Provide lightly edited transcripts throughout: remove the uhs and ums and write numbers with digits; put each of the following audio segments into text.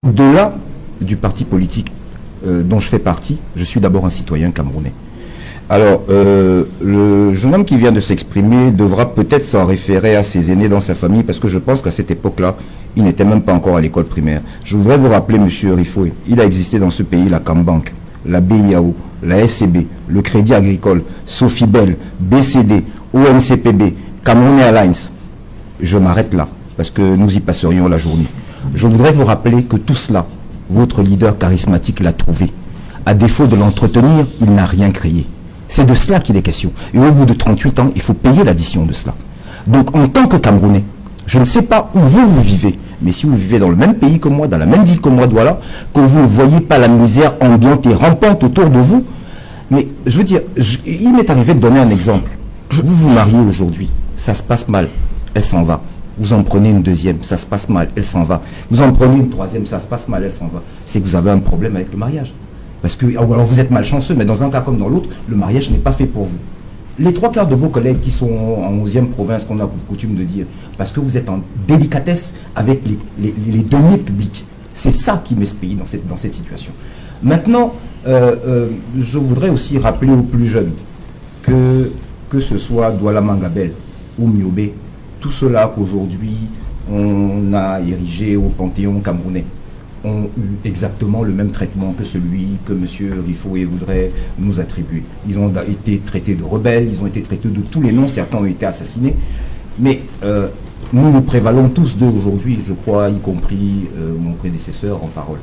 Au-delà du parti politique dont je fais partie, je suis d'abord un citoyen camerounais. Alors, le jeune homme qui vient de s'exprimer devra peut-être s'en référer à ses aînés dans sa famille, parce que je pense qu'à cette époque-là, il n'était même pas encore à l'école primaire. Je voudrais vous rappeler, monsieur Rifoé, il a existé dans ce pays la Cambank, la BIAO, la SCB, le Crédit Agricole, Sofibel, BCD, ONCPB, Cameroun Airlines. Je m'arrête là, parce que nous y passerions la journée. Je voudrais vous rappeler que tout cela, votre leader charismatique l'a trouvé. À défaut de l'entretenir, il n'a rien créé. C'est de cela qu'il est question. Et au bout de 38 ans, il faut payer l'addition de cela. Donc, en tant que Camerounais, je ne sais pas où vous vivez, mais si vous vivez dans le même pays que moi, dans la même ville que moi, voilà, que vous ne voyez pas la misère ambiante et rampante autour de vous, mais je veux dire, il m'est arrivé de donner un exemple. Vous vous mariez aujourd'hui, ça se passe mal, elle s'en va. Vous en prenez une deuxième, ça se passe mal, elle s'en va. Vous en prenez une troisième, ça se passe mal, elle s'en va. C'est que vous avez un problème avec le mariage. Parce que, ou alors vous êtes malchanceux, mais dans un cas comme dans l'autre, le mariage n'est pas fait pour vous. Les 3/4 de vos collègues qui sont en 11e province, qu'on a coutume de dire, parce que vous êtes en délicatesse avec les deniers publics. C'est ça qui m'espérit dans cette situation. Maintenant, je voudrais aussi rappeler aux plus jeunes que ce soit Douala Mangabel ou Miobé, tout cela qu'aujourd'hui on a érigé au Panthéon camerounais ont eu exactement le même traitement que celui que M. Rifoé voudrait nous attribuer. Ils ont été traités de rebelles, ils ont été traités de tous les noms, certains ont été assassinés, mais nous prévalons tous d'eux aujourd'hui, je crois, y compris mon prédécesseur en parole.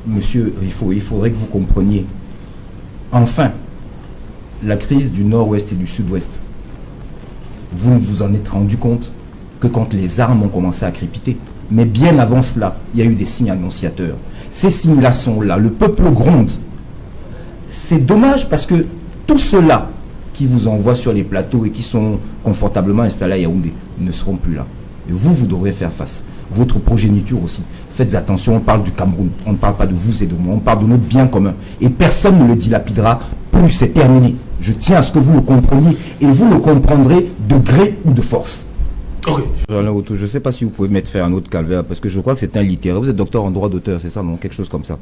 Monsieur Rifoé, il faudrait que vous compreniez, enfin, la crise du nord-ouest et du sud-ouest. Vous ne vous en êtes rendu compte que quand les armes ont commencé à crépiter. Mais bien avant cela, il y a eu des signes annonciateurs. Ces signes-là sont là. Le peuple gronde. C'est dommage parce que tous ceux-là qui vous envoient sur les plateaux et qui sont confortablement installés à Yaoundé ne seront plus là. Et vous devrez faire face. Votre progéniture aussi. Faites attention, on parle du Cameroun. On ne parle pas de vous et de moi. On parle de notre bien commun. Et personne ne le dilapidera. Plus c'est terminé. Je tiens à ce que vous le compreniez et vous le comprendrez de gré ou de force. Ok. Je ne sais pas si vous pouvez mettre faire un autre calvaire, parce que je crois que c'est un littéraire. Vous êtes docteur en droit d'auteur, c'est ça, non? Quelque chose comme ça.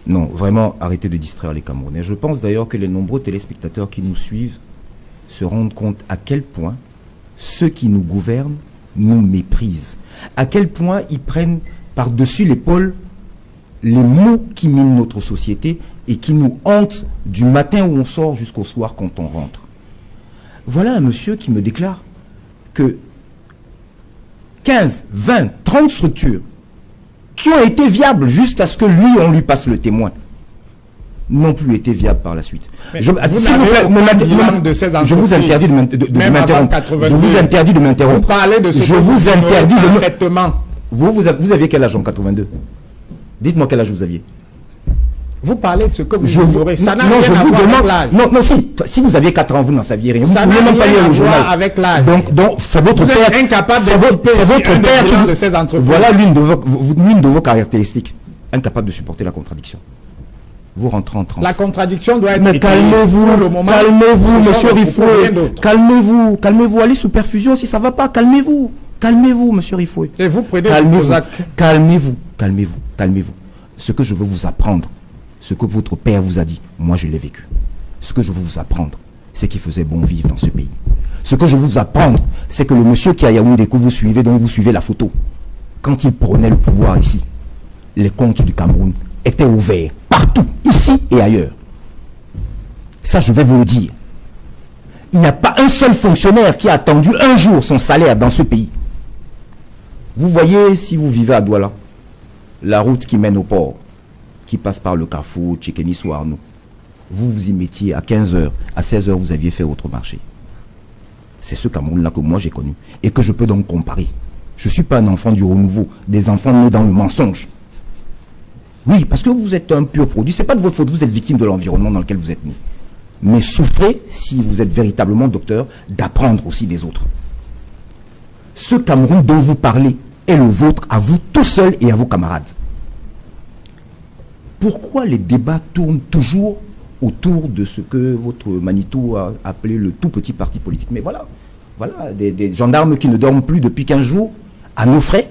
Non, vraiment, arrêtez de distraire les Camerounais. Je pense d'ailleurs que les nombreux téléspectateurs qui nous suivent se rendent compte à quel point ceux qui nous gouvernent nous méprisent. À quel point ils prennent par-dessus l'épaule les maux qui minent notre société et qui nous hantent du matin où on sort jusqu'au soir quand on rentre. Voilà un monsieur qui me déclare que 15, 20, 30 structures qui ont été viables jusqu'à ce que lui, on lui passe le témoin, n'ont plus été viables par la suite. Je vous interdis de m'interrompre. Je vous interdis de m'interrompre. Vous parlez de ce je vous interdis de traitement. Vous aviez quel âge en 82? Dites-moi quel âge vous aviez. Vous parlez de ce que vous ignorez. Ça n'a rien à voir avec l'âge. Non, si vous aviez 4 ans, vous n'en saviez rien. Ça n'a rien à voir avec l'âge. Donc, c'est votre père. Vous êtes incapable de votre père qui de ces entreprises. Voilà l'une de vos caractéristiques. Incapable de supporter la contradiction. Vous rentrez en transe. La contradiction doit être... Mais calmez-vous, monsieur Rifoé. Calmez-vous. Allez sous perfusion si ça ne va pas. Calmez-vous, monsieur Rifoé. Et vous prenez... Calmez-vous. Ce que je veux vous apprendre, ce que votre père vous a dit, moi je l'ai vécu. Ce que je veux vous apprendre, c'est qu'il faisait bon vivre dans ce pays. Ce que je veux vous apprendre, c'est que le monsieur qui a Yaoundé, que vous suivez, dont vous suivez la photo, quand il prenait le pouvoir ici, les comptes du Cameroun étaient ouverts, partout, ici et ailleurs. Ça, je vais vous le dire. Il n'y a pas un seul fonctionnaire qui a attendu un jour son salaire dans ce pays. Vous voyez, si vous vivez à Douala, la route qui mène au port, qui passe par le Carrefour, Tchékénis ou Arnaud, vous vous y mettiez à 15h, à 16h, vous aviez fait votre marché. C'est ce Cameroun-là que moi j'ai connu et que je peux donc comparer. Je ne suis pas un enfant du renouveau, des enfants nés dans le mensonge. Oui, parce que vous êtes un pur produit, ce n'est pas de votre faute, vous êtes victime de l'environnement dans lequel vous êtes né. Mais souffrez, si vous êtes véritablement docteur, d'apprendre aussi les autres. Ce Cameroun dont vous parlez est le vôtre, à vous tout seul et à vos camarades. Pourquoi les débats tournent toujours autour de ce que votre Manitou a appelé le tout petit parti politique? Mais voilà, des gendarmes qui ne dorment plus depuis 15 jours, à nos frais.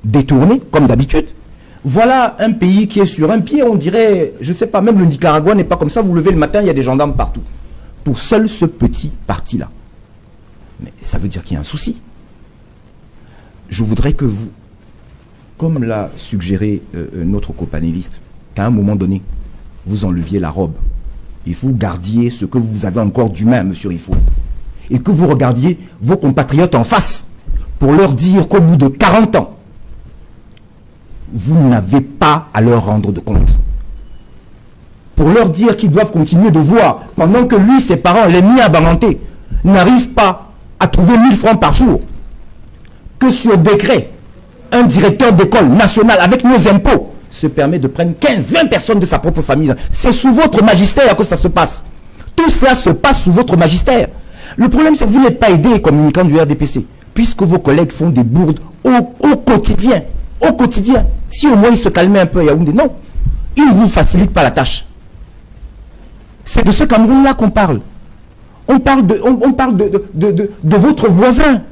détournés, comme d'habitude. Voilà un pays qui est sur un pied, on dirait, je ne sais pas, même le Nicaragua n'est pas comme ça, vous levez le matin, il y a des gendarmes partout. Pour seul ce petit parti-là. Mais ça veut dire qu'il y a un souci. Je voudrais que vous, comme l'a suggéré notre copanéliste, qu'à un moment donné, vous enleviez la robe. Et vous gardiez ce que vous avez encore d'humain, monsieur Rifo. Et que vous regardiez vos compatriotes en face pour leur dire qu'au bout de 40 ans, vous n'avez pas à leur rendre de compte. Pour leur dire qu'ils doivent continuer de voir, pendant que lui, ses parents, l'ennemi abamanté, n'arrivent pas à trouver 1000 francs par jour, que sur décret, un directeur d'école nationale, avec nos impôts, se permet de prendre 15-20 personnes de sa propre famille. C'est sous votre magistère que ça se passe. Tout cela se passe sous votre magistère. Le problème, c'est que vous n'êtes pas aidé, communicant du RDPC, puisque vos collègues font des bourdes au quotidien. Au quotidien. Si au moins ils se calmaient un peu à Yaoundé, non. Ils ne vous facilitent pas la tâche. C'est de ce Cameroun-là qu'on parle. On parle de votre voisin.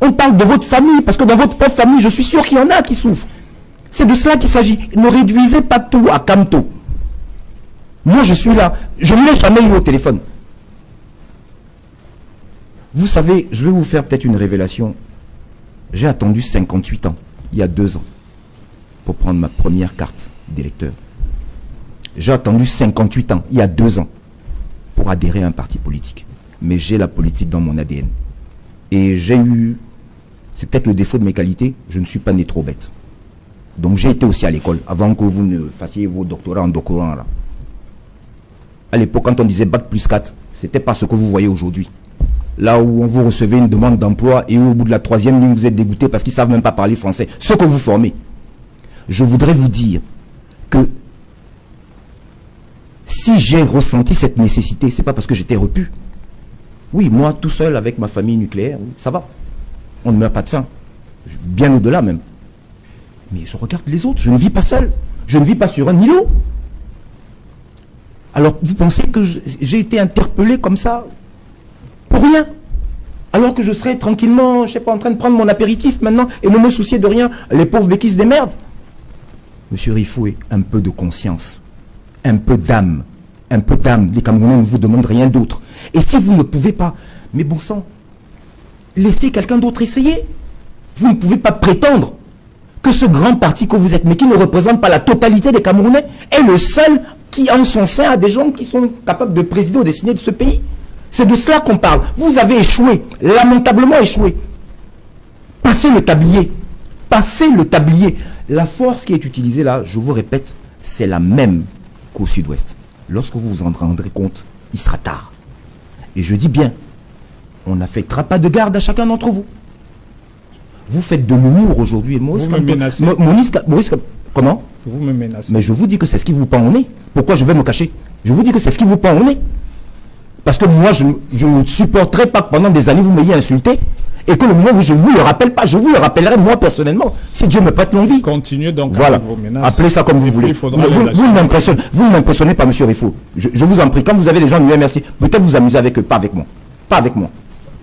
On parle de votre famille, parce que dans votre propre famille, je suis sûr qu'il y en a qui souffrent. C'est de cela qu'il s'agit. Ne réduisez pas tout à Camto. Moi, je suis là. Je ne l'ai jamais eu au téléphone. Vous savez, je vais vous faire peut-être une révélation. J'ai attendu 58 ans, il y a 2 ans, pour prendre ma première carte d'électeur. J'ai attendu 58 ans, il y a 2 ans, pour adhérer à un parti politique. Mais j'ai la politique dans mon ADN. Et j'ai eu, c'est peut-être le défaut de mes qualités, je ne suis pas né trop bête. Donc j'ai été aussi à l'école, avant que vous ne fassiez vos doctorats en doctorant là. À l'époque, quand on disait Bac plus 4, c'était pas ce que vous voyez aujourd'hui. Là où on vous recevez une demande d'emploi et au bout de la 3e ligne, vous êtes dégoûté parce qu'ils ne savent même pas parler français. Ce que vous formez. Je voudrais vous dire que si j'ai ressenti cette nécessité, ce n'est pas parce que j'étais repu. Oui, moi, tout seul avec ma famille nucléaire, ça va. On ne meurt pas de faim. Bien au-delà même. Mais je regarde les autres. Je ne vis pas seul. Je ne vis pas sur un îlot. Alors, vous pensez que j'ai été interpellé comme ça pour rien, alors que je serais tranquillement, je ne sais pas, en train de prendre mon apéritif maintenant et ne me soucier de rien, les pauvres béquilles se démerdent. Monsieur Rifoué, un peu de conscience, un peu d'âme, les Camerounais ne vous demandent rien d'autre. Et si vous ne pouvez pas, mais bon sang, laissez quelqu'un d'autre essayer. Vous ne pouvez pas prétendre que ce grand parti que vous êtes, mais qui ne représente pas la totalité des Camerounais, est le seul qui en son sein a des gens qui sont capables de présider ou de dessiner de ce pays. C'est de cela qu'on parle. Vous avez échoué, lamentablement échoué. Passez le tablier. Passez le tablier. La force qui est utilisée là, je vous répète, c'est la même qu'au sud-ouest. Lorsque vous vous en rendrez compte, il sera tard. Et je dis bien, on n'affectera pas de garde à chacun d'entre vous. Vous faites de l'humour aujourd'hui. Vous me menacez. Comment? Vous me menacez. Mais je vous dis que c'est ce qui vous pend au nez. Pourquoi je vais me cacher? Je vous dis que c'est ce qui vous pend au nez. Parce que moi, je ne supporterai pas que pendant des années, vous m'ayez insulté. Et que le moment où je ne vous le rappelle pas, je vous le rappellerai moi personnellement. Si Dieu me prête longue vie. Continuez donc voilà. avec vos menaces. Appelez ça comme vous voulez. Vous ne m'impressionnez pas, monsieur Rifo. Je vous en prie. Quand vous avez les gens de l'UMRC, peut-être vous amuser avec eux, pas avec moi. Pas avec moi.